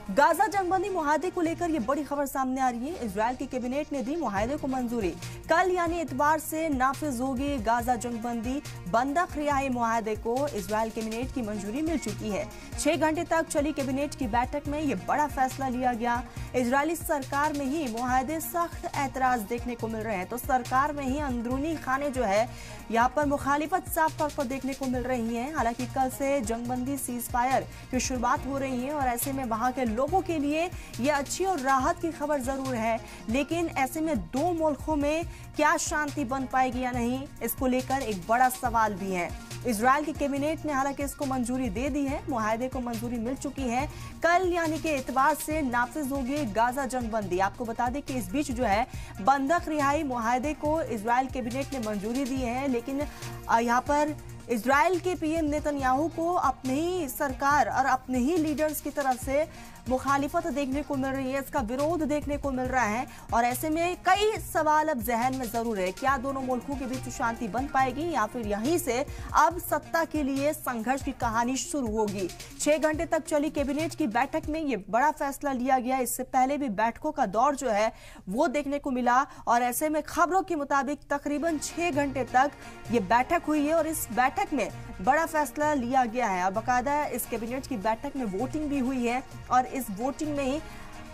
Gaza जंगबंदी मुआहदे को लेकर ये बड़ी खबर सामने आ रही है। इजरायल की कैबिनेट ने दी मुआहदे को मंजूरी। कल यानी इतवार से नाफिज होगी गाजा जंगबंदी बंधक रिहाई मुआहदे को इजरायल कैबिनेट की मंजूरी मिल चुकी है। 6 घंटे तक चली कैबिनेट की बैठक में ये बड़ा फैसला लिया गया। इजरायली सरकार में ही मुआहदे सख्त एतराज देखने को मिल रहे हैं, तो सरकार में ही अंदरूनी खाने जो है यहाँ पर मुखालिफत साफ तौर पर देखने को मिल रही है। हालांकि कल से जंगबंदी सीज फायर की शुरुआत हो रही है और ऐसे में वहां के लोगों के लिए ये अच्छी और राहत की खबर जरूर है, लेकिन ऐसे में दो मुल्कों में क्या शांति बन पाएगी या नहीं, इसको लेकर एक बड़ा सवाल भी है। इजरायल की कैबिनेट ने हालांकि इसको मंजूरी दे दी है, मुआहदे को मंजूरी मिल चुकी है। कल यानी कि इतवार से नाफिज होगी गाजा जंगबंदी। आपको बता दें कि इस बीच जो है बंधक रिहाई मुआहदे को इजरायल कैबिनेट ने मंजूरी दी है, लेकिन यहाँ पर इजरायल के पीएम नेतन्याहू को अपनी ही सरकार और अपने ही लीडर्स की तरफ से मुखालिफत देखने को मिल रही है, इसका विरोध देखने को मिल रहा है। और ऐसे में कई सवाल अब जहन में जरूर है, क्या दोनों मुल्कों के बीच शांति बन पाएगी या फिर यहीं से अब सत्ता के लिए संघर्ष की कहानी शुरू होगी। 6 घंटे तक चली कैबिनेट की बैठक में ये बड़ा फैसला लिया गया। इससे पहले भी बैठकों का दौर जो है वो देखने को मिला और ऐसे में खबरों के मुताबिक तकरीबन 6 घंटे तक ये बैठक हुई है और इस बैठक में बड़ा फैसला लिया गया है। बाकायदा इस कैबिनेट की बैठक में वोटिंग भी हुई है और इस वोटिंग में ही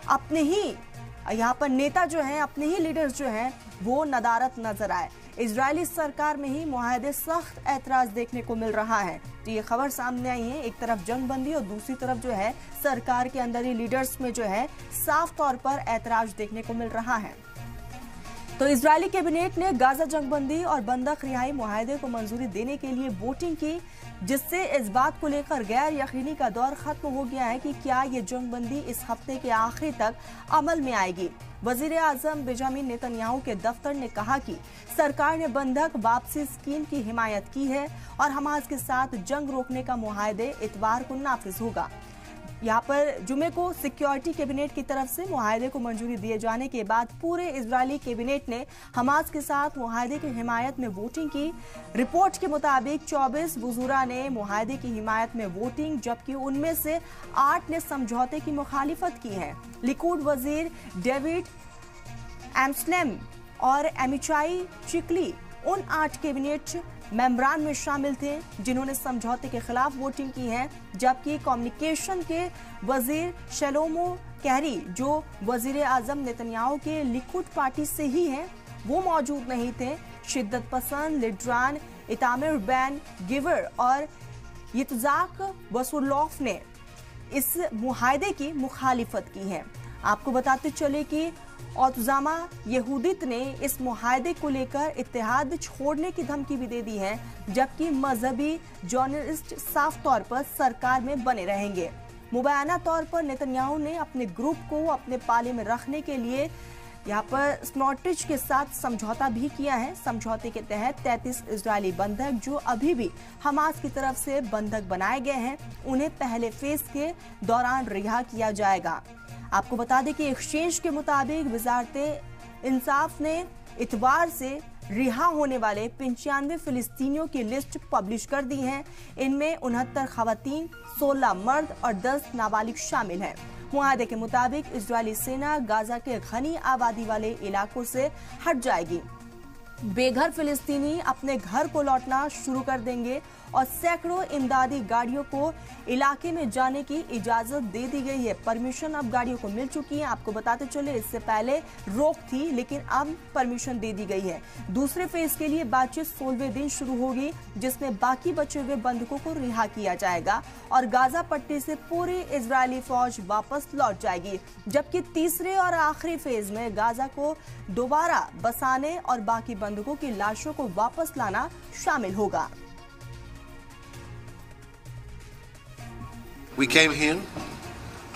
अपने ही यहाँ पर नेता जो हैं, अपने ही लीडर्स जो हैं वो नदारत नजर आए। इजरायली सरकार में ही मुआहदे सख्त एतराज देखने को मिल रहा है। तो ये खबर सामने आई है, एक तरफ जंगबंदी और दूसरी तरफ जो है सरकार के अंदर ही लीडर्स में जो है साफ तौर पर एतराज देखने को मिल रहा है। तो इजरायली कैबिनेट ने गाजा जंगबंदी और बंधक रिहाई मुआहदे को मंजूरी देने के लिए वोटिंग की, जिससे इस बात को लेकर गैर यकीनी का दौर खत्म हो गया है कि क्या ये जंगबंदी इस हफ्ते के आखिर तक अमल में आएगी। वजीर आजम बेंजामिन नेतन्याहू के दफ्तर ने कहा कि सरकार ने बंधक वापसी स्कीम की हिमायत की है और हमास के साथ जंग रोकने का मुआहदे इतवार को नाफिज होगा। यहाँ पर जुमे को सिक्योरिटी कैबिनेट की तरफ से मुआहदे को मंजूरी दिए जाने के बाद पूरे इजरायली कैबिनेट ने हमास के साथ मुआहदे की हिमायत में वोटिंग की। रिपोर्ट के मुताबिक 24 वज़ूरा ने मुआहदे की हिमायत में वोटिंग, जबकि उनमें से 8 ने समझौते की मुखालिफत की है। लिकुड वजीर डेविड एम्सलेम और एमिचाई चिकली उन 8 कैबिनेट मेंबरान में शामिल थे जिन्होंने समझौते के खिलाफ वोटिंग की है, जबकि कम्युनिकेशन के वजीर शलोमो कैरी जो वजीर आजम नेतन्याहू के लिकुड पार्टी से ही हैं वो मौजूद नहीं थे। शिद्दत पसंद लीडरान इतामिर बैन गिवर और यित्ज़हाक बसुरलॉफ ने इस मुआहदे की मुखालिफत की है। आपको बताते चले कि ओतजामा यहूदित ने इस मुआहदे को लेकर इत्तेहाद छोड़ने की धमकी भी दे दी है, जबकि मजहबी जर्नलिस्ट साफ तौर पर सरकार में बने रहेंगे। मुबैना तौर पर नेतन्याहू ने अपने ग्रुप को अपने पाले में रखने के लिए यहाँ पर स्मोट्रिच के साथ समझौता भी किया है। समझौते के तहत 33 इजरायली बंधक जो अभी भी हमास की तरफ से बंधक बनाए गए हैं उन्हें पहले फेज के दौरान रिहा किया जाएगा। आपको बता दें कि एक्सचेंज के मुताबिक वजारत इंसाफ ने इतवार से रिहा होने वाले 95 फिलिस्तीनियों की लिस्ट पब्लिश कर दी है। इनमें 69 खवातीन, 16 मर्द और 10 नाबालिग शामिल हैं। मुआहदे के मुताबिक इजरायली सेना गाजा के घनी आबादी वाले इलाकों से हट जाएगी। बेघर फिलिस्तीनी अपने घर को लौटना शुरू कर देंगे और सैकड़ों इमदादी गाड़ियों को इलाके में जाने की इजाजत दे दी गई है। परमिशन अब गाड़ियों को मिल चुकी है। आपको बताते चले इससे पहले रोक थी, लेकिन अब परमिशन दे दी गई है। दूसरे फेज के लिए बातचीत 16वें दिन शुरू होगी, जिसमें बाकी बचे हुए बंधकों को रिहा किया जाएगा और गाजा पट्टी से पूरी इजरायली फौज वापस लौट जाएगी। जबकि तीसरे और आखिरी फेज में गाजा को दोबारा बसाने और बाकी बंधकों की लाशों को वापस लाना शामिल होगा। We came here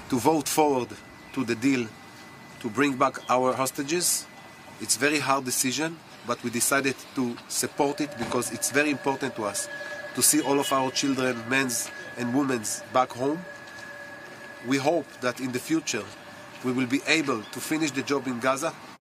to vote forward to the deal to bring back our hostages. It's a very hard decision, but we decided to support it because it's very important to us to see all of our children, men and women back home. We hope that in the future we will be able to finish the job in Gaza